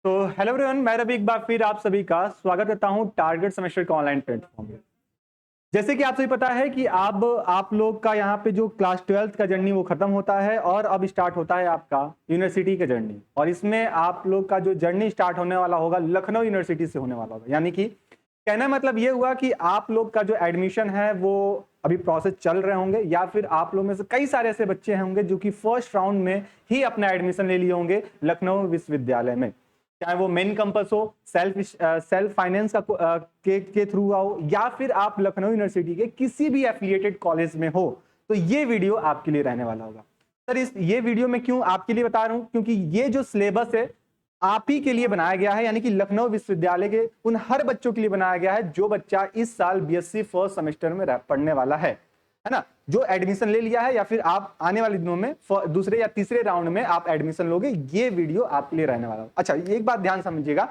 तो hello everyone, मैं रवि एक बार फिर आप सभी का स्वागत करता हूं टारगेट सेमेस्टर के ऑनलाइन प्लेटफॉर्म पे। जैसे कि आप सभी पता है कि अब आप लोग का यहाँ पे जो क्लास 12th का जर्नी वो खत्म होता है और अब स्टार्ट होता है आपका यूनिवर्सिटी का जर्नी। और इसमें आप लोग का जो जर्नी स्टार्ट होने वाला होगा लखनऊ यूनिवर्सिटी से होने वाला होगा। यानी कि कहना मतलब ये हुआ कि आप लोग का जो एडमिशन है वो अभी प्रोसेस चल रहे होंगे, या फिर आप लोग में से कई सारे ऐसे बच्चे होंगे जो कि फर्स्ट राउंड में ही अपना एडमिशन ले लिए होंगे लखनऊ विश्वविद्यालय में। चाहे वो मेन कैंपस हो, सेल्फ फाइनेंस का के थ्रू आओ, या फिर आप लखनऊ यूनिवर्सिटी के किसी भी एफिलिएटेड कॉलेज में हो, तो ये वीडियो आपके लिए रहने वाला होगा। सर ये वीडियो में क्यों आपके लिए बता रहा हूं, क्योंकि ये जो सिलेबस है आप ही के लिए बनाया गया है, यानी कि लखनऊ विश्वविद्यालय के उन हर बच्चों के लिए बनाया गया है जो बच्चा इस साल बीएससी फर्स्ट सेमेस्टर में पढ़ने वाला है ना, जो एडमिशन ले लिया है या फिर आप आने वाले दिनों में दूसरे या तीसरे राउंड में आप एडमिशन लोगे। ये वीडियो आपके लिए रहने वाला है। अच्छा, एक बात ध्यान समझिएगा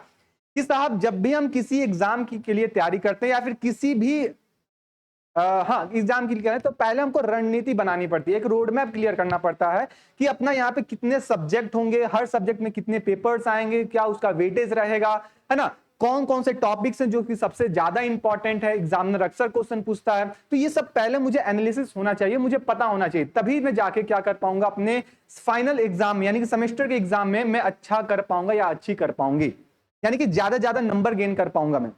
कि साहब जब भी हम किसी एग्जाम के लिए तैयारी करते हैं या फिर किसी भी एग्जाम के लिए तो पहले हमको रणनीति बनानी पड़ती है, एक रोड मैप क्लियर करना पड़ता है कि अपना यहाँ पे कितने सब्जेक्ट होंगे, हर सब्जेक्ट में कितने पेपर्स आएंगे, क्या उसका वेटेज रहेगा, है ना, कौन कौन से टॉपिक्स हैं जो कि सबसे ज्यादा इंपॉर्टेंट है, एग्जामिनर अक्सर क्वेश्चन पूछता है। तो ये सब पहले मुझे एनालिसिस होना चाहिए, मुझे पता होना चाहिए, तभी मैं जाके क्या कर पाऊंगा अपने फाइनल एग्जाम यानी कि सेमेस्टर के एग्जाम में मैं अच्छा कर पाऊंगा या अच्छी कर पाऊंगी, यानी कि ज्यादा नंबर गेन कर पाऊंगा मैं।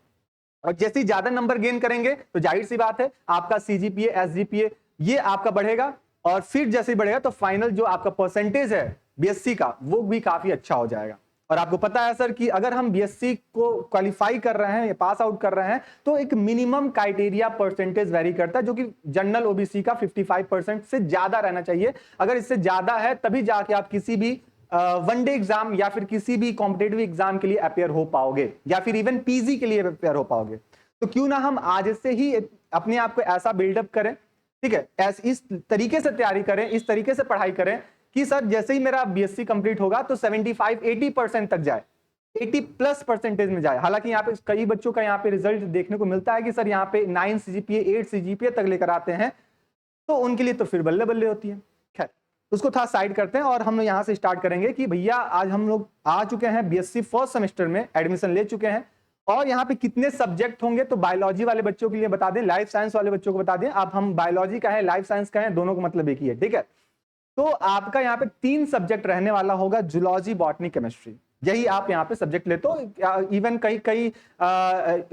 और जैसे ही ज्यादा नंबर गेन करेंगे तो जाहिर सी बात है आपका सीजीपीए एसजीपीए ये आपका बढ़ेगा, और फिर जैसे ही बढ़ेगा तो फाइनल जो आपका परसेंटेज है बीएससी का वो भी काफी अच्छा हो जाएगा। और आपको पता है सर कि अगर हम बीएससी को क्वालिफाई कर रहे हैं, पास आउट कर रहे हैं, तो एक मिनिमम क्राइटेरिया परसेंटेज वेरी करता है जो कि जनरल ओबीसी का 55% से ज्यादा रहना चाहिए। अगर इससे ज्यादा है तभी जाके आप किसी भी वनडे एग्जाम या फिर किसी भी कॉम्पिटेटिव एग्जाम के लिए अपेयर हो पाओगे, या फिर इवन पीजी के लिए अपेयर हो पाओगे। तो क्यों ना हम आज से ही अपने आप को ऐसा बिल्डअप करें, ठीक है, इस तरीके से तैयारी करें, इस तरीके से पढ़ाई करें कि सर जैसे ही मेरा बीएससी कंप्लीट होगा तो 75-80% तक जाए, 80+ % में जाए। हालांकि यहाँ पे कई बच्चों का यहाँ पे रिजल्ट देखने को मिलता है कि सर यहाँ पे 9 सीजीपीए 8 सीजीपीए तक लेकर आते हैं, तो उनके लिए तो फिर बल्ले बल्ले होती है। खैर, उसको थोड़ा साइड करते हैं और हम यहाँ से स्टार्ट करेंगे कि भैया आज हम लोग आ चुके हैं बीएससी फर्स्ट सेमेस्टर में, एडमिशन ले चुके हैं, और यहाँ पे कितने सब्जेक्ट होंगे तो बायोलॉजी वाले बच्चों के लिए बता दें, लाइफ साइंस वाले बच्चों को बता दें। आप हम बायोलॉजी का है, लाइफ साइंस का है, दोनों का मतलब एक ही है, ठीक है। तो आपका यहाँ पे 3 सब्जेक्ट रहने वाला होगा, जूलॉजी, बॉटनी, केमिस्ट्री, यही आप यहाँ पे सब्जेक्ट लेते हो। इवन कई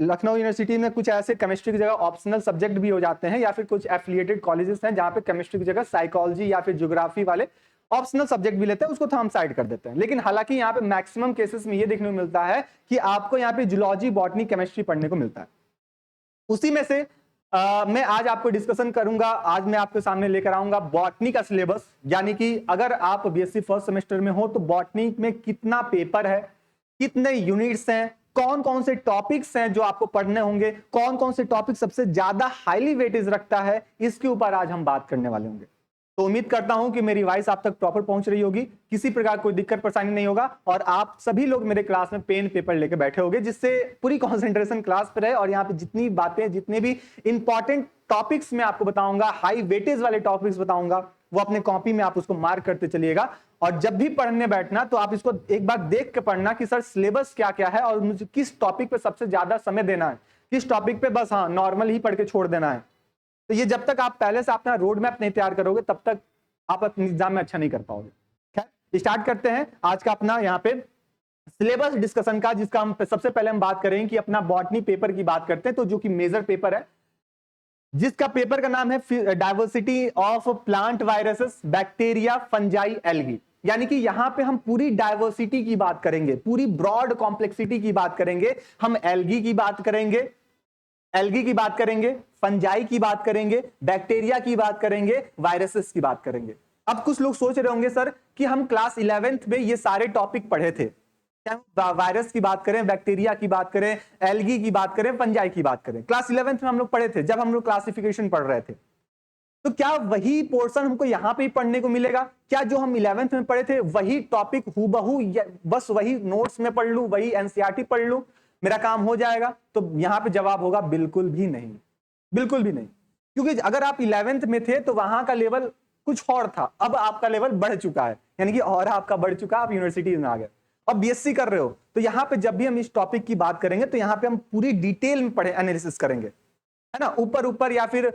लखनऊ यूनिवर्सिटी में कुछ ऐसे केमिस्ट्री की जगह ऑप्शनल सब्जेक्ट भी हो जाते हैं, या फिर कुछ एफिलिएटेड कॉलेजेस हैं जहाँ पे केमिस्ट्री की जगह साइकोलॉजी या फिर ज्योग्राफी वाले ऑप्शनल सब्जेक्ट भी लेते हैं, उसको तो हम साइड कर देते हैं। लेकिन हालांकि यहाँ पे मैक्सिमम केसेस में ये देखने को मिलता है कि आपको यहाँ पे जूलॉजी, बॉटनी, केमिस्ट्री पढ़ने को मिलता है। उसी में से मैं आज आपको डिस्कशन करूंगा, आज मैं आपके सामने लेकर आऊंगा बॉटनी का सिलेबस, यानी कि अगर आप बीएससी फर्स्ट सेमेस्टर में हो तो बॉटनी में कितना पेपर है, कितने यूनिट्स हैं, कौन कौन से टॉपिक्स हैं जो आपको पढ़ने होंगे, कौन कौन से टॉपिक सबसे ज्यादा हाईली वेटेज रखता है, इसके ऊपर आज हम बात करने वाले होंगे। तो उम्मीद करता हूं कि मेरी वॉइस आप तक प्रॉपर पहुंच रही होगी, किसी प्रकार कोई दिक्कत परेशानी नहीं होगा, और आप सभी लोग मेरे क्लास में पेन पेपर लेके बैठे होंगे जिससे पूरी कंसंट्रेशन क्लास पर है। और यहाँ पे जितनी बातें, जितने भी इंपॉर्टेंट टॉपिक्स मैं आपको बताऊंगा, हाई वेटेज वाले टॉपिक्स बताऊंगा, वो अपने कॉपी में आप उसको मार्क करते चलिएगा। और जब भी पढ़ने बैठना तो आप इसको एक बार देख के पढ़ना कि सर सिलेबस क्या क्या है और मुझे किस टॉपिक पे सबसे ज्यादा समय देना है, किस टॉपिक पे बस नॉर्मल ही पढ़ के छोड़ देना है। तो ये जब तक आप पहले से अपना रोड मैप नहीं तैयार करोगे तब तक आप अपने एग्जाम में अच्छा नहीं कर पाओगे। खैर, स्टार्ट करते हैं आज का अपना यहाँ पे सिलेबस डिस्कशन का, जिसका हम सबसे पहले हम बात करेंगे कि अपना बॉटनी पेपर की बात करते हैं, तो जो कि मेजर पेपर है, जिसका पेपर का नाम है diversity of plant viruses, bacteria, fungi, algae. यानी कि यहां पे हम पूरी डाइवर्सिटी की बात करेंगे, पूरी ब्रॉड कॉम्प्लेक्सिटी की बात करेंगे। हम एल्गी की बात करेंगे, फंजाई की बात करेंगे, बैक्टीरिया की बात करेंगे, वायरसेस की बात करेंगे। अब कुछ लोग सोच रहे होंगे सर कि हम क्लास 11th में ये सारे टॉपिक पढ़े थे, वायरस की बात करें, बैक्टीरिया की बात करें, एल्गी की बात करें, फंजाई की बात करें, क्लास 11th में हम लोग पढ़े थे जब हम लोग क्लासिफिकेशन पढ़ रहे थे। तो क्या वही पोर्शन हमको यहां पे ही पढ़ने को मिलेगा? क्या जो हम 11th में पढ़े थे वही टॉपिक हूबहू बस वही नोट्स में पढ़ लूं, वही एनसीईआरटी पढ़ लूं, मेरा काम हो जाएगा? तो यहां पे जवाब होगा बिल्कुल भी नहीं, बिल्कुल भी नहीं। क्योंकि अगर आप 11th में थे तो वहां का लेवल कुछ और था, अब आपका लेवल बढ़ चुका है, यानी कि और आपका बढ़ चुका, आप यूनिवर्सिटी में आ गए। और बीएससी कर रहे हो तो यहाँ पे जब भी हम इस टॉपिक की बात करेंगे तो यहाँ पे हम पूरी डिटेल में पढ़े एनालिसिस करेंगे, है ना, ऊपर ऊपर या फिर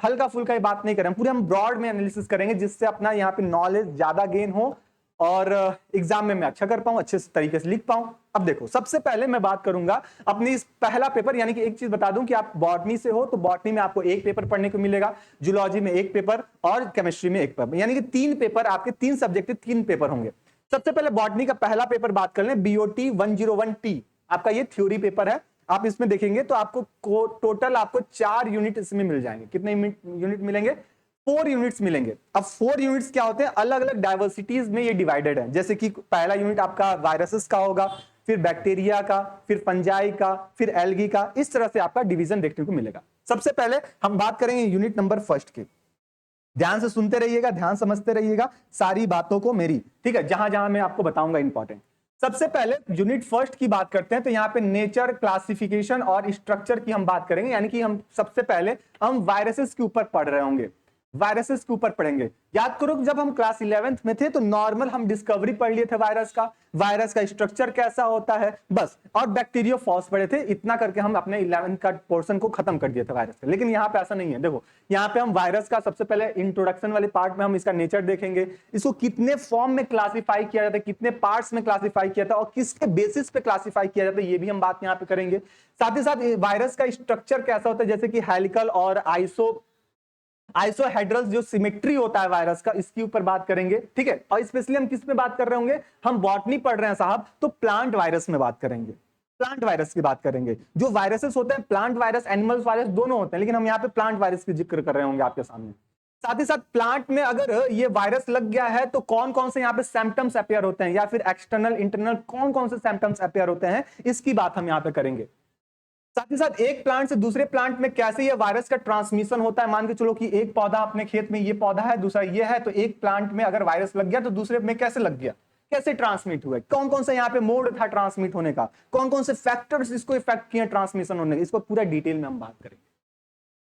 हल्का फुल्का ये बात नहीं करें, पूरे हम ब्रॉड में एनालिसिस करेंगे जिससे अपना यहाँ पे नॉलेज ज्यादा गेन हो और एग्जाम में मैं अच्छा कर पाऊं, अच्छे तरीके से लिख पाऊं। अब देखो सबसे पहले मैं बात करूंगा अपनी इस पहला पेपर, यानी कि एक चीज बता दूं कि आप बॉटनी से हो तो बॉटनी में आपको एक पेपर पढ़ने को मिलेगा, जूलॉजी में एक पेपर और केमिस्ट्री में एक पेपर, यानी कि 3 पेपर, आपके 3 सब्जेक्ट 3 पेपर होंगे। सबसे पहले बॉटनी का पहला पेपर बात कर लें, बीओटी 101T, आपका ये थ्योरी पेपर है। आप इसमें देखेंगे तो आपको टोटल आपको 4 यूनिट इसमें मिल जाएंगे। कितने यूनिट मिलेंगे? 4 यूनिट्स मिलेंगे। अब 4 यूनिट्स क्या होते हैं? अलग अलग डाइवर्सिटीज में ये डिवाइडेड है। जैसे कि पहला यूनिट आपका वायरसेस का होगा, फिर बैक्टीरिया का, फिर फंजाई का, फिर एल्गी का, इस तरह से आपका डिवीजन देखने को मिलेगा। सबसे पहले हम बात करेंगे यूनिट नंबर फर्स्ट की। ध्यान से सुनते रहिएगा, ध्यान समझते रहिएगा सारी बातों को मेरी, ठीक है, जहां जहां मैं आपको बताऊंगा इंपॉर्टेंट। सबसे पहले यूनिट फर्स्ट की बात करते हैं तो यहाँ पे नेचर, क्लासिफिकेशन और स्ट्रक्चर की हम बात करेंगे, यानी कि हम सबसे पहले हम वायरसेस के ऊपर पढ़ रहे होंगे, वायरसेस के ऊपर पढ़ेंगे। याद करो जब हम क्लास 11th में थे तो नॉर्मल हम डिस्कवरी पढ़ लिए थे वायरस का स्ट्रक्चर कैसा होता है बस, और बैक्टीरियोफॉज पढ़े थे, इतना करके हम अपने 11th का पोर्शन को खत्म कर दिए थे वायरस का। लेकिन यहाँ पे ऐसा नहीं है। देखो यहाँ पे हम वायरस का सबसे पहले इंट्रोडक्शन वाले पार्ट में हम इसका नेचर देखेंगे, इसको कितने फॉर्म में क्लासिफाई किया जाता है, कितने पार्ट्स में क्लासिफाई किया था और किसके बेसिस पे क्लासिफाई किया जाता है, ये भी हम बात यहाँ पे करेंगे। साथ ही साथ वायरस का स्ट्रक्चर कैसा होता है, जैसे कि हेलिकल और आइसोहेड्रल जो सिमेट्री होता है वायरस का, इसके ऊपर बात करेंगे, ठीक है। और स्पेशली हम किस में बात कर रहे होंगे? हम बॉटनी पढ़ रहे हैं साहब, तो प्लांट वायरस में बात करेंगे, प्लांट वायरस की बात करेंगे। जो वायरसेस होते हैं, प्लांट वायरस, एनिमल वायरस दोनों होते हैं, लेकिन हम यहाँ पे प्लांट वायरस की जिक्र कर रहे होंगे आपके सामने। साथ ही साथ प्लांट में अगर ये वायरस लग गया है तो कौन कौन से यहाँ पे सिम्टम्स अपेयर होते हैं, या फिर एक्सटर्नल इंटरनल कौन कौन से सिम्टम्स अपेयर होते हैं, इसकी बात हम यहाँ पे करेंगे। साथ ही साथ एक प्लांट से दूसरे प्लांट में कैसे ये वायरस का ट्रांसमिशन होता है। मान के चलो कि एक पौधा अपने खेत में, ये पौधा है, दूसरा ये है, तो एक प्लांट में अगर वायरस लग गया तो दूसरे में कैसे लग गया, कैसे ट्रांसमिट हुआ, कौन कौन सा यहाँ पे मोड था ट्रांसमिट होने का, कौन कौन से फैक्टर्स इसको इफेक्ट किए ट्रांसमिशन होने का, इसको पूरा डिटेल में हम बात करेंगे,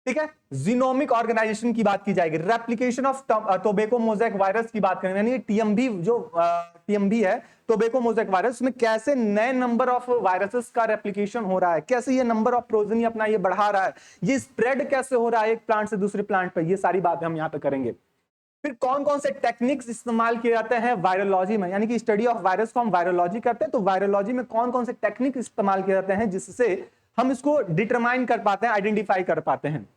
ठीक है। जीनोमिक ऑर्गेनाइजेशन की बात की जाएगी, replication of tobacco mosaic virus की बात करेंगे, यानी टीएमवी जो टीएमवी है, टोबैको मोज़ेक वायरस, उसमें कैसे नए नंबर ऑफ वायरसेस का रेप्लिकेशन हो रहा है, कैसे ये नंबर ऑफ प्रोजेनी अपना ये बढ़ा रहा है, ये स्प्रेड कैसे हो रहा है एक प्लांट से दूसरे प्लांट पर, ये सारी बातें हम यहाँ पे करेंगे। फिर कौन कौन से टेक्निक्स इस्तेमाल किए जाते हैं वायरोलॉजी में, यानी कि स्टडी ऑफ वायरस को हम वायरोलॉजी करते हैं, तो वायरोलॉजी में कौन कौन से टेक्निक इस्तेमाल किए जाते हैं जिससे हम इसको डिटरमाइन कर पाते हैं, आइडेंटिफाई कर पाते हैं,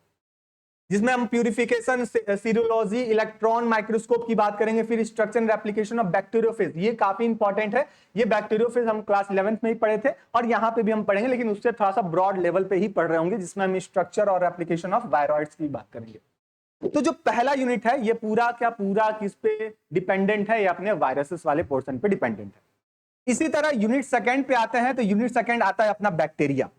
जिसमें हम प्यूरिफिकेशन, सीरोलॉजी, इलेक्ट्रॉन माइक्रोस्कोप की बात करेंगे। फिर structure and replication of bacteriophage, ये काफी इंपॉर्टेंट है। ये बैक्टीरियोफेज हम क्लास 11th में ही पढ़े थे और यहाँ पे भी हम पढ़ेंगे, लेकिन उससे थोड़ा सा ब्रॉड लेवल पे ही पढ़ रहे होंगे, जिसमें हम स्ट्रक्चर और रेप्लिकेशन ऑफ वायरॉइड्स की बात करेंगे। तो जो पहला यूनिट है ये पूरा किस पे डिपेंडेंट है? ये अपने वायरसेस वाले पोर्शन पे डिपेंडेंट है। इसी तरह यूनिट सेकंड पे आते हैं तो यूनिट सेकंड आता है अपना बैक्टीरिया।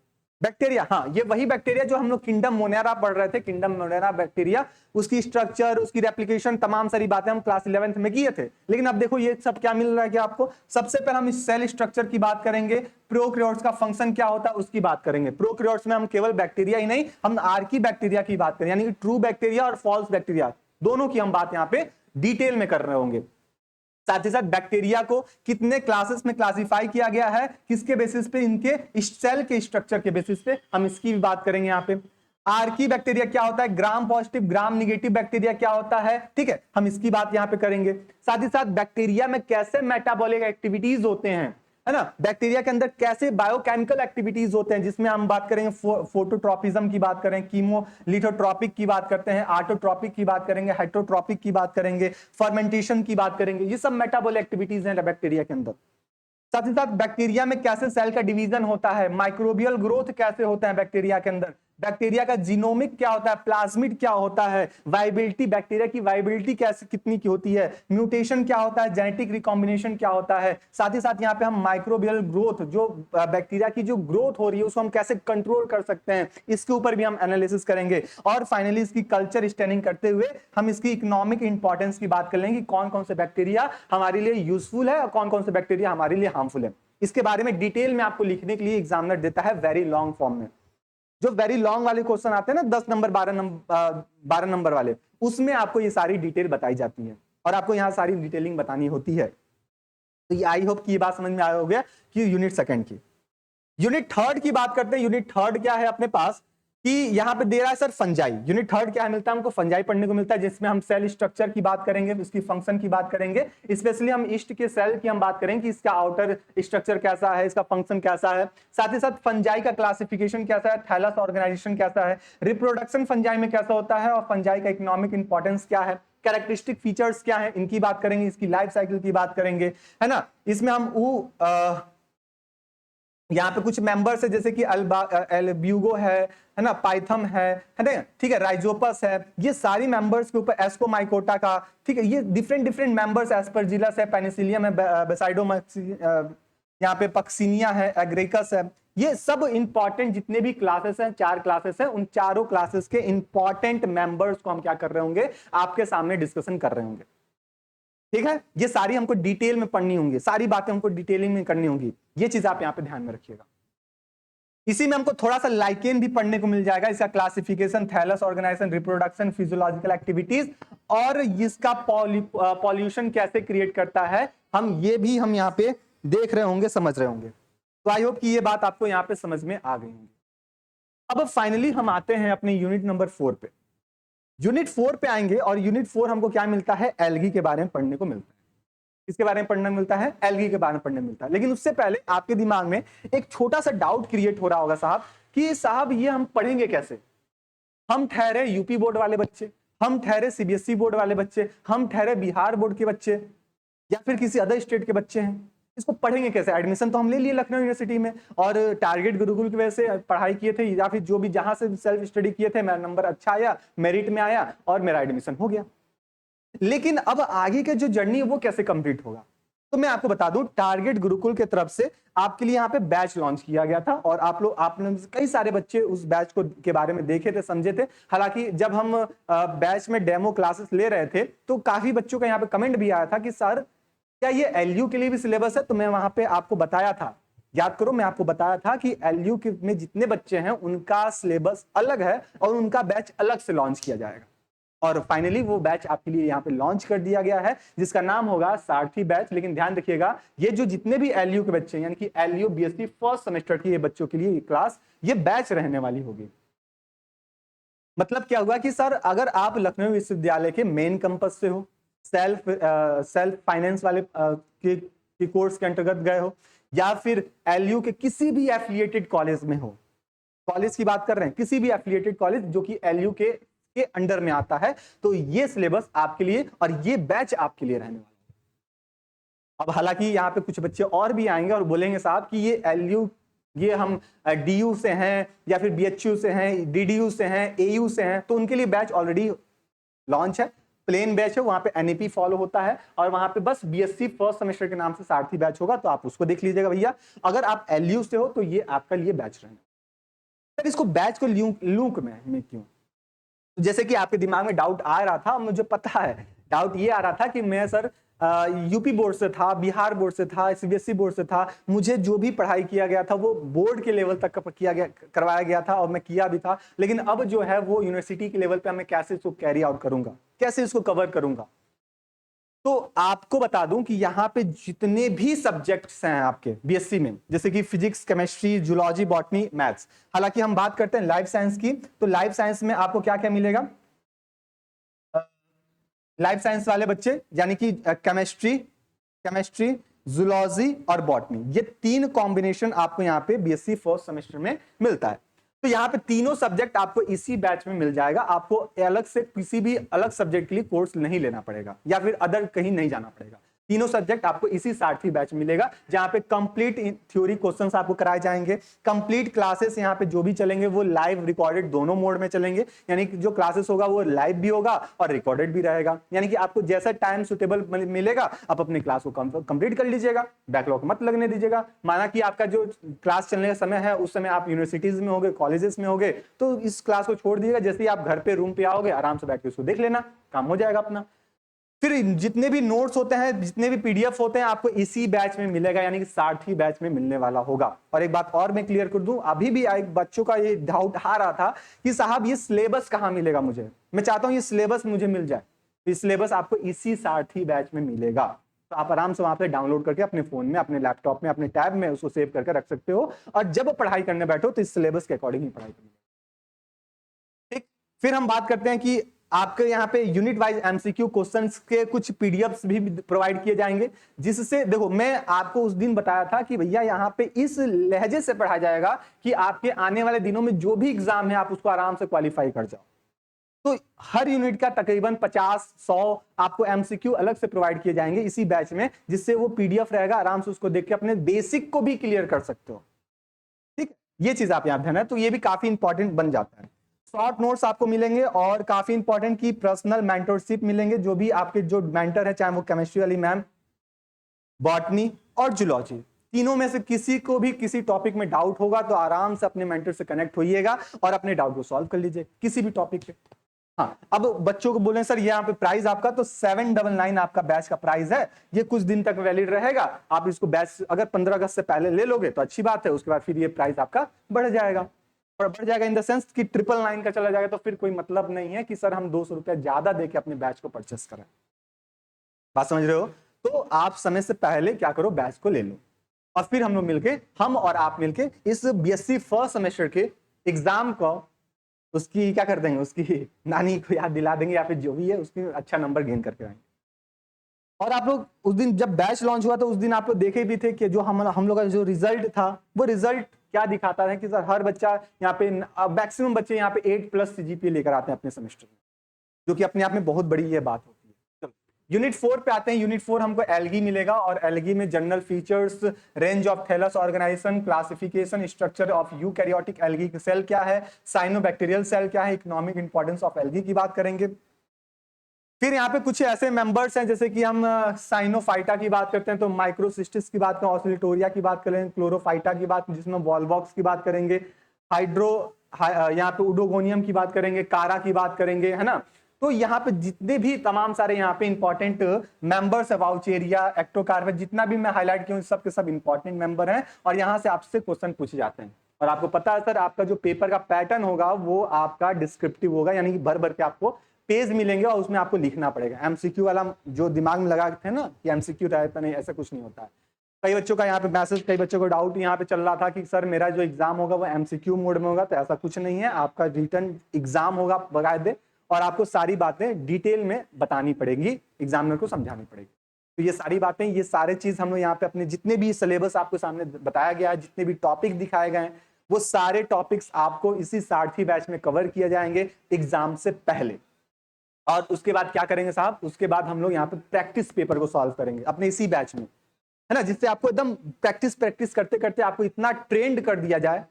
बैक्टीरिया, हाँ, ये वही बैक्टीरिया जो हम लोग किंगडम मोनेरा पढ़ रहे थे, किंगडम मोनेरा बैक्टीरिया, उसकी स्ट्रक्चर, उसकी रेप्लिकेशन, तमाम सारी बातें हम क्लास 11th में किए थे। लेकिन अब देखो ये सब क्या मिल रहा है कि आपको, सबसे पहले हम इस सेल स्ट्रक्चर की बात करेंगे, प्रोकैरियोट्स का फंक्शन क्या होता है उसकी बात करेंगे। प्रोकैरियोट्स में हम केवल बैक्टीरिया ही नहीं, हम आर्की बैक्टीरिया की बात करें, यानी कि ट्रू बैक्टीरिया और फॉल्स बैक्टीरिया, दोनों की हम बात यहाँ पे डिटेल में कर रहे होंगे। साथ ही साथ बैक्टीरिया को कितने क्लासेस में क्लासिफाई किया गया है, किसके बेसिस पे, इनके सेल के स्ट्रक्चर के बेसिस पे, हम इसकी भी बात करेंगे यहाँ पे। आर्की बैक्टीरिया क्या होता है, gram positive gram negative bacteria क्या होता है, ठीक है, हम इसकी बात यहाँ पे करेंगे। साथ ही साथ बैक्टीरिया में कैसे मेटाबॉलिक एक्टिविटीज होते हैं, है ना, बैक्टीरिया के अंदर कैसे बायोकेमिकल एक्टिविटीज होते हैं, जिसमें हम बात करेंगे फोटोट्रॉपिज्म की बात करें, कीमोलिथोट्रॉपिक की बात करते हैं, ऑटोट्रॉपिक की बात करेंगे, हेटरोट्रॉपिक की बात करेंगे, फर्मेंटेशन की बात करेंगे, ये सब मेटाबॉलिक एक्टिविटीज हैं बैक्टीरिया के अंदर। साथ ही साथ बैक्टीरिया में कैसे सेल का डिवीजन होता है, माइक्रोबियल ग्रोथ कैसे होता है बैक्टीरिया के अंदर, बैक्टीरिया का जीनोमिक क्या होता है, प्लाज्मिड क्या होता है, वाइबिलिटी, बैक्टीरिया की वाइबिलिटी कैसे कितनी की होती है, म्यूटेशन क्या होता है, जेनेटिक रिकॉम्बिनेशन क्या होता है। साथ ही साथ यहाँ पे हम माइक्रोबियल ग्रोथ, जो बैक्टीरिया की जो ग्रोथ हो रही है उसको हम कैसे कंट्रोल कर सकते हैं, इसके ऊपर भी हम एनालिसिस करेंगे। और फाइनली इसकी कल्चर स्टैंडिंग करते हुए हम इसकी इकोनॉमिक इंपॉर्टेंस की बात कर लेंगे, कौन कौन से बैक्टीरिया हमारे लिए यूजफुल है और कौन कौन से बैक्टीरिया हमारे लिए हार्मफुल है। इसके बारे में डिटेल में आपको लिखने के लिए एग्जामिनर देता है वेरी लॉन्ग फॉर्म में। जो वेरी लॉन्ग वाले क्वेश्चन आते हैं ना, 10 नंबर 12 नंबर वाले, उसमें आपको ये सारी डिटेल बताई जाती है और आपको यहाँ सारी डिटेलिंग बतानी होती है। तो ये आई होप कि ये बात समझ में आया होगा कि यूनिट सेकंड की। यूनिट थर्ड की बात करते हैं। यूनिट थर्ड क्या है अपने पास कि यहां पे दे रहा है सर फंजाई। यूनिट थर्ड क्या है मिलता है हमको, फंजाई पढ़ने को मिलता है, जिसमें हम सेल स्ट्रक्चर की बात करेंगे, उसकी फंक्शन की बात करेंगे, स्पेशली हम ईस्ट के सेल की हम बात करेंगे कि इसका आउटर स्ट्रक्चर कैसा है, इसका फंक्शन कैसा है, साथ ही साथ फंजाई का क्लासिफिकेशन कैसा है, थैलस ऑर्गेनाइजेशन कैसा है, रिप्रोडक्शन फंजाई में कैसा होता है, और फंजाई का इकोनॉमिक इंपॉर्टेंस क्या है, कैरेक्टरिस्टिक फीचर्स क्या है, इनकी बात करेंगे, इसकी लाइफ साइकिल की बात करेंगे, है ना। इसमें हम यहाँ पे कुछ मेंबर्स है जैसे कि एल्ब्यूगो है ना, पाइथम है ना, ठीक है, राइजोपस है, ये सारी मेंबर्स के ऊपर एस्कोमाइकोटा का, ठीक है, ये डिफरेंट मेंबर्स, एस्परजिलस है, पेनिसिलियम है, बेसाइडोमक्स, यहाँ पे पक्सिनिया है, एग्रेकस है, ये सब इंपॉर्टेंट जितने भी क्लासेस हैं, 4 क्लासेस हैं, उन चारों क्लासेस के इंपॉर्टेंट मेंबर्स को हम क्या कर रहे होंगे, आपके सामने डिस्कशन कर रहे होंगे। ठीक है, ये सारी हमको डिटेल में पढ़नी होंगी, सारी बातें हमको डिटेलिंग में करनी होंगी, ये चीज आप यहां पे ध्यान में रखिएगा। इसी में हमको थोड़ा सा लाइकेन भी पढ़ने को मिल जाएगा, इसका classification, thallus organisation, reproduction, physiological activities, और इसका पॉल्यूशन कैसे क्रिएट करता है, हम यहाँ पे देख रहे होंगे, समझ रहे होंगे। तो आई होप कि ये बात आपको यहाँ पे समझ में आ गई होंगी। अब फाइनली हम आते हैं अपने यूनिट नंबर 4 पे। यूनिट 4 पे आएंगे और यूनिट 4 हमको क्या मिलता है, एल्गी के बारे में पढ़ने को मिलता है। किसके बारे में पढ़ने मिलता है, एल्गी के बारे में पढ़ने मिलता है। लेकिन उससे पहले आपके दिमाग में एक छोटा सा डाउट क्रिएट हो रहा होगा साहब कि साहब ये हम पढ़ेंगे कैसे, हम ठहरे यूपी बोर्ड वाले बच्चे, हम ठहरे सीबीएसई बोर्ड वाले बच्चे, हम ठहरे बिहार बोर्ड के बच्चे, या फिर किसी अदर स्टेट के बच्चे हैं, इसको पढ़ेंगे कैसे। एडमिशन तो हम ले लिए लखनऊ यूनिवर्सिटी में और टारगेट गुरुकुल की वजह से पढ़ाई किए थे, या फिर जो भी जहां से सेल्फ स्टडी किए थे, मेरा नंबर अच्छा आया, मेरिट में आया और मेरा एडमिशन हो गया। लेकिन अब आगे के जो जर्नी है वो कैसे कंप्लीट होगा, तो मैं आपको बता दूं, टारगेट गुरुकुल की तरफ से आपके लिए यहाँ पे बैच लॉन्च किया गया था, और आपने कई सारे बच्चे उस बैच को के बारे में देखे थे, समझे थे। हालांकि जब हम बैच में डेमो क्लासेस ले रहे थे तो काफी बच्चों का यहाँ पे कमेंट भी आया था कि सर क्या ये एलयू के लिए भी सिलेबस है, तो मैं वहां पे आपको बताया था, याद करो, मैं आपको बताया था कि एलयू में जितने बच्चे हैं उनका सिलेबस अलग है और उनका बैच अलग से लॉन्च किया जाएगा। और फाइनली वो बैच आपके लिए यहाँ पे लॉन्च कर दिया गया है, जिसका नाम होगा सारथी बैच। लेकिन ध्यान रखिएगा, ये जो जितने भी एलयू के बच्चे हैं, यानी कि एलयू बीएससी फर्स्ट सेमेस्टर के ये बच्चों के लिए ये क्लास, ये बैच रहने वाली होगी। मतलब क्या हुआ कि सर अगर आप लखनऊ विश्वविद्यालय के मेन कैंपस से हो, सेल्फ फाइनेंस वाले के कोर्स के अंतर्गत गए हो, या फिर एलयू के किसी भी एफिलिएटेड कॉलेज में हो, कॉलेज की बात कर रहे हैं, किसी भी एफिलिएटेड कॉलेज जो कि एलयू के अंडर में आता है, तो ये सिलेबस आपके लिए और ये बैच आपके लिए रहने वाला है। अब हालांकि यहाँ पे कुछ बच्चे और भी आएंगे और बोलेंगे साहब कि ये एलयू, ये हम डीयू से हैं या फिर बीएचयू से हैं, डीडीयू से हैं, एयू से हैं, तो उनके लिए बैच ऑलरेडी लॉन्च है, प्लेन बैच है, वहां पे एनईपी फॉलो होता है और वहां पे बस बीएससी फर्स्ट सेमेस्टर के नाम से सारथी बैच होगा, तो आप उसको देख लीजिएगा भैया। अगर आप एलयू से हो तो ये आपका लिए बैच रहना। सर इसको बैच को लूं में क्यों, जैसे कि आपके दिमाग में डाउट आ रहा था, मुझे पता है डाउट ये आ रहा था कि मैं सर यूपी बोर्ड से था, बिहार बोर्ड से था, सीबीएसई बोर्ड से था, मुझे जो भी पढ़ाई किया गया था वो बोर्ड के लेवल तक करवाया गया था और मैं किया भी था, लेकिन अब जो है वो यूनिवर्सिटी के लेवल पे मैं कैसे इसको कैरी आउट करूंगा, कैसे इसको कवर करूंगा। तो आपको बता दूं कि यहाँ पे जितने भी सब्जेक्ट्स हैं आपके बीएससी में, जैसे कि physics, chemistry, zoology, botany, maths, हालांकि हम बात करते हैं लाइफ साइंस की, तो लाइफ साइंस में आपको क्या क्या मिलेगा, लाइफ साइंस वाले बच्चे यानी कि केमिस्ट्री, जूलॉजी और बॉटनी, ये 3 कॉम्बिनेशन आपको यहाँ पे बीएससी फर्स्ट सेमेस्टर में मिलता है। तो यहाँ पे तीनों सब्जेक्ट आपको इसी बैच में मिल जाएगा, आपको अलग से किसी भी अलग सब्जेक्ट के लिए कोर्स नहीं लेना पड़ेगा या फिर अदर कहीं नहीं जाना पड़ेगा। तीनों सब्जेक्ट आपको इसी सारथी बैच मिलेगा, जहां पे कंप्लीट थ्योरी क्वेश्चंस आपको कराए जाएंगे, कंप्लीट क्लासेस यहाँ पे जो भी चलेंगे वो लाइव रिकॉर्डेड दोनों मोड में चलेंगे, यानी कि जो क्लासेस होगा वो लाइव भी होगा और रिकॉर्डेड भी रहेगा, यानी कि आपको जैसा टाइम सुटेबल मिलेगा आप अपने क्लास को कंप्लीट कर लीजिएगा, बैकलॉग मत लगने दीजिएगा। माना कि आपका जो क्लास चलने का समय है उस समय आप यूनिवर्सिटीज में होगे, कॉलेजेस में होगे, तो इस क्लास को छोड़ दीजिएगा, जैसे ही आप घर पे रूम पे आओगे आराम से बैठ के उसको देख लेना, काम हो जाएगा अपना। फिर जितने भी नोट्स होते हैं, जितने भी पीडीएफ होते हैं, आपको इसी बैच में मिलेगा, यानी कि सारथी बैच में मिलने वाला होगा। और एक बात और मैं क्लियर कर दूं, अभी भी एक बच्चों का ये डाउट आ रहा था कि साहब ये सिलेबस कहां मिलेगा मुझे, मैं चाहता हूं ये सिलेबस मुझे मिल जाए, इस सिलेबस आपको इसी सारथी बैच में मिलेगा। तो आप आराम से वहां पे डाउनलोड करके अपने फोन में, अपने लैपटॉप में, अपने टैब में उसको सेव करके रख सकते हो, और जब पढ़ाई करने बैठो तो इस सिलेबस के अकॉर्डिंग ही पढ़ाई करनी। ठीक, फिर हम बात करते हैं कि आपके यहाँ पे यूनिट वाइज एमसीक्यू क्वेश्चंस के कुछ पीडीएफ्स भी प्रोवाइड किए जाएंगे, जिससे देखो मैं आपको उस दिन बताया था कि भैया यहाँ पे इस लहजे से पढ़ा जाएगा कि आपके आने वाले दिनों में जो भी एग्जाम है आप उसको आराम से क्वालिफाई कर जाओ। तो हर यूनिट का तकरीबन 50-100 आपको एमसीक्यू अलग से प्रोवाइड किए जाएंगे इसी बैच में, जिससे वो पीडीएफ रहेगा, आराम से उसको देख के अपने बेसिक को भी क्लियर कर सकते हो। ठीक, ये चीज आप याद रखना है, तो ये भी काफी इंपॉर्टेंट बन जाता है। शॉर्ट नोट्स आपको मिलेंगे, और काफी इंपॉर्टेंट की पर्सनल मेंटरशिप मिलेंगे, जो भी आपके जो मेंटर है, चाहे वो केमिस्ट्री वाली मैम, बॉटनी और जूलॉजी, तीनों में से किसी को भी किसी टॉपिक में डाउट होगा तो आराम से अपने मेंटर से कनेक्ट होइएगा और अपने डाउट को सॉल्व कर लीजिए किसी भी टॉपिक पे। हाँ, अब बच्चों को बोले सर यहाँ पे प्राइस आपका तो 799 आपका बैच का प्राइस है, ये कुछ दिन तक वैलिड रहेगा। आप इसको बैच अगर 15 अगस्त से पहले ले लोगे तो अच्छी बात है, उसके बाद फिर ये प्राइस आपका बढ़ जाएगा, और बढ़ जाएगा इन द सेंस कि 999 का चला जाएगा, तो फिर कोई मतलब नहीं है कि सर हम 200 रुपया ज्यादा देके अपने बैच को परचेस करें। बात समझ रहे हो? तो आप समय से पहले क्या करो, बैच को ले लो, और फिर हम लोग मिलके, हम और आप मिलके इस बीएससी फर्स्ट सेमेस्टर के एग्जाम को उसकी क्या कर देंगे, उसकी नानी को याद दिला देंगे, या फिर जो भी है उसकी अच्छा नंबर गेन करके आएंगे। और आप लोग उस दिन जब बैच लॉन्च हुआ तो उस दिन आप लोग देखे भी थे कि जो हम लोग का जो रिजल्ट था, वो रिजल्ट क्या दिखाता है कि सर हर बच्चा यहाँ पे, मैक्सिमम बच्चे यहाँ पे 8+ सीजीपीए लेकर आते हैं अपने सेमेस्टर में, जो कि अपने आप में बहुत बड़ी ये बात होती है। चलो यूनिट 4 पे आते हैं। यूनिट 4 हमको एल्गी मिलेगा, और एल्गी में general features, range of thallus organisation, classification, structure of eukaryotic algae cell क्या है, साइनोबैक्टीरियल सेल क्या है, इकोनॉमिक इंपॉर्टेंस ऑफ एल्गी की बात करेंगे। फिर यहाँ पे कुछ ऐसे मेंबर्स हैं, जैसे कि हम साइनोफाइटा की बात करते हैं तो माइक्रोसिस्टिस की बात करें, ऑसिलेटोरिया की बात करें, क्लोरोफाइटा की बात, जिसमें वॉलवॉक्स की बात करेंगे, यहाँ पे उडोगोनियम की बात करेंगे, कारा की बात करेंगे, है ना। तो यहाँ पे जितने भी तमाम सारे यहाँ पे इंपॉर्टेंट मेंबर्स है, वाउचेरिया, एक्टोकार्पस, जितना भी मैं हाईलाइट किया सब के सब इंपॉर्टेंट मेंबर हैं, और यहाँ से आपसे क्वेश्चन पूछे जाते हैं। और आपको पता है सर, आपका जो पेपर का पैटर्न होगा वो आपका डिस्क्रिप्टिव होगा, यानी कि भर भर के आपको पेज मिलेंगे और उसमें आपको लिखना पड़ेगा। एमसीक्यू वाला जो दिमाग में लगा थे ना कि एमसीक्यू रहता नहीं, ऐसा कुछ नहीं होता है। कई बच्चों का यहाँ पे मैसेज, कई बच्चों को डाउट यहाँ पे चल रहा था कि सर मेरा जो एग्जाम होगा वो एमसीक्यू मोड में होगा, तो ऐसा कुछ नहीं है। आपका रिटर्न एग्जाम होगा बाकायदे, और आपको सारी बातें डिटेल में बतानी पड़ेगी, एग्जामिनर को समझानी पड़ेगी। तो ये सारी बातें, ये सारे चीज हम लोग यहाँ पे अपने जितने भी सिलेबस आपको सामने बताया गया है, जितने भी टॉपिक दिखाए गए हैं, वो सारे टॉपिक्स आपको इसी सारथी बैच में कवर किए जाएंगे एग्जाम से पहले। और उसके बाद क्या करेंगे साहब, उसके बाद हम लोग यहाँ पे प्रैक्टिस पेपर को सॉल्व करेंगे अपने इसी बैच में, है ना, जिससे आपको एकदम प्रैक्टिस करते करते आपको इतना ट्रेंड कर दिया जाए,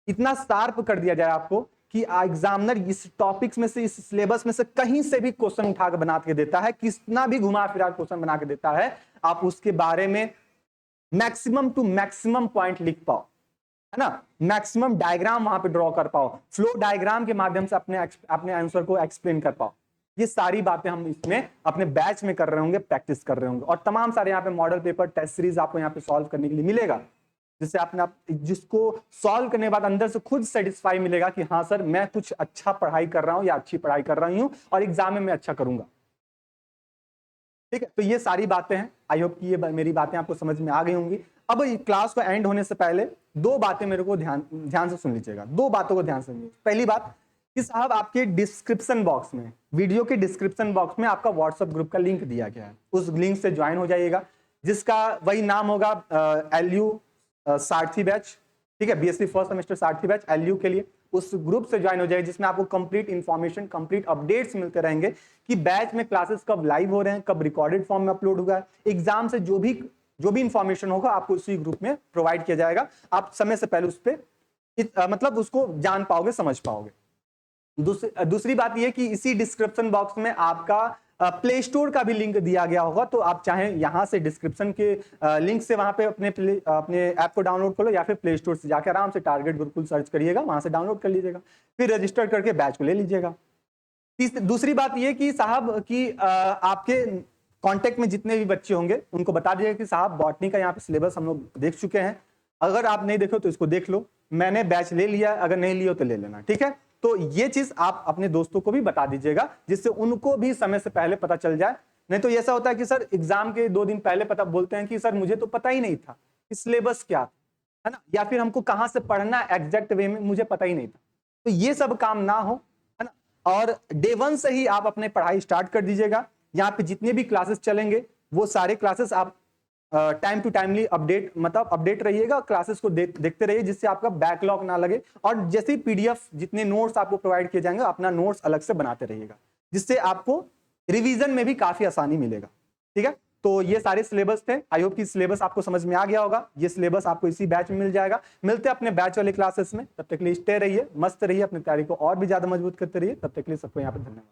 इतना शार्प कर दिया जाए आपको कि एग्जामिनर इस टॉपिक्स में से, इस सिलेबस में से कहीं से भी क्वेश्चन उठा के बना के देता है, कितना भी घुमा फिरा क्वेश्चन बना के देता है, आप उसके बारे में मैक्सिमम टू मैक्सिमम पॉइंट लिख पाओ, है ना, मैक्सिमम डायग्राम वहां पे ड्रॉ कर पाओ, फ्लो डायग्राम के माध्यम से अपने आंसर को एक्सप्लेन कर पाओ। ये सारी बातें हम इसमें अपने बैच में कर रहे होंगे, प्रैक्टिस कर रहे होंगे, और तमाम सारे यहाँ पे मॉडल पेपर, टेस्ट सीरीज आपको यहाँ पे सॉल्व करने के लिए मिलेगा, जिससे आपने जिसको सॉल्व करने के बाद अंदर से खुद सेटिस्फाई मिलेगा कि हाँ सर मैं कुछ अच्छा पढ़ाई कर रहा हूँ या अच्छी पढ़ाई कर रही हूँ और एग्जाम में मैं अच्छा करूंगा। ठीक है, तो ये सारी बातें हैं। आई होप कि ये मेरी बातें आपको समझ में आ गई होंगी। अब क्लास को एंड होने से पहले दो बातें मेरे को ध्यान से सुन लीजिएगा, दो बातों को ध्यान से सुनिए। पहली बात कि साहब आपके डिस्क्रिप्शन बॉक्स में, वीडियो के डिस्क्रिप्शन बॉक्स में आपका व्हाट्सएप ग्रुप का लिंक दिया गया है, उस लिंक से ज्वाइन हो जाइएगा, जिसका वही नाम होगा LU सारथी बैच। ठीक है, बीएससी फर्स्ट सेमेस्टर सारथी बैच LU के लिए उस ग्रुप से ज्वाइन हो जाए, जिसमें आपको कंप्लीट इंफॉर्मेशन, कंप्लीट अपडेट्स मिलते रहेंगे कि बैच में क्लासेस कब लाइव हो रहे हैं, कब रिकॉर्डेड फॉर्म में अपलोड होगा, एग्जाम से जो भी इंफॉर्मेशन होगा आपको उसी ग्रुप में प्रोवाइड किया जाएगा। आप समय से पहले उस पर मतलब उसको जान पाओगे, समझ पाओगे। दूसरी बात यह कि इसी डिस्क्रिप्शन बॉक्स में आपका प्ले स्टोर का भी लिंक दिया गया होगा, तो आप चाहें यहां से डिस्क्रिप्शन के लिंक से वहां पे अपने ऐप को डाउनलोड कर लो, या फिर प्ले स्टोर से जाकर आराम से टारगेट गुरुकुल सर्च करिएगा, वहां से डाउनलोड कर लीजिएगा, फिर रजिस्टर करके बैच को ले लीजिएगा। दूसरी बात यह कि साहब कि आपके कांटेक्ट में जितने भी बच्चे होंगे उनको बता दीजिएगा कि साहब बॉटनी का यहाँ पे सिलेबस हम लोग देख चुके हैं, अगर आप नहीं देखो तो इसको देख लो, मैंने बैच ले लिया, अगर नहीं लियो तो ले लेना। ठीक है, तो ये चीज आप अपने दोस्तों को भी बता दीजिएगा, जिससे उनको भी समय से पहले पता चल जाए नहीं तो ऐसा होता है कि सर एग्जाम के 2 दिन पहले पता बोलते हैं कि सर मुझे तो पता ही नहीं था कि सिलेबस क्या था, है ना, या फिर हमको कहाँ से पढ़ना एग्जैक्ट वे में मुझे पता ही नहीं था। तो ये सब काम ना हो, है ना। और डे 1 से ही आप अपने पढ़ाई स्टार्ट कर दीजिएगा। यहाँ पे जितने भी क्लासेस चलेंगे वो सारे क्लासेस आप टाइम टू टाइमली अपडेट मतलब अपडेट रहिएगा, क्लासेस को देखते रहिए जिससे आपका बैकलॉग ना लगे। और जैसे पीडीएफ जितने नोट्स आपको प्रोवाइड किए जाएंगे अपना नोट्स अलग से बनाते रहिएगा, जिससे आपको रिवीजन में भी काफी आसानी मिलेगा। ठीक है, तो ये सारे सिलेबस थे। आई होप कि सिलेबस आपको समझ में आ गया होगा। ये सिलेबस आपको इसी बैच में मिल जाएगा। मिलते हैं अपने बैच वाले क्लासेस में, तब तक के लिए स्टे रहिए, मस्त रहिए, अपनी तैयारी को और भी ज्यादा मजबूत करते रहिए। तब तक के लिए सबको यहाँ पे धन्यवाद।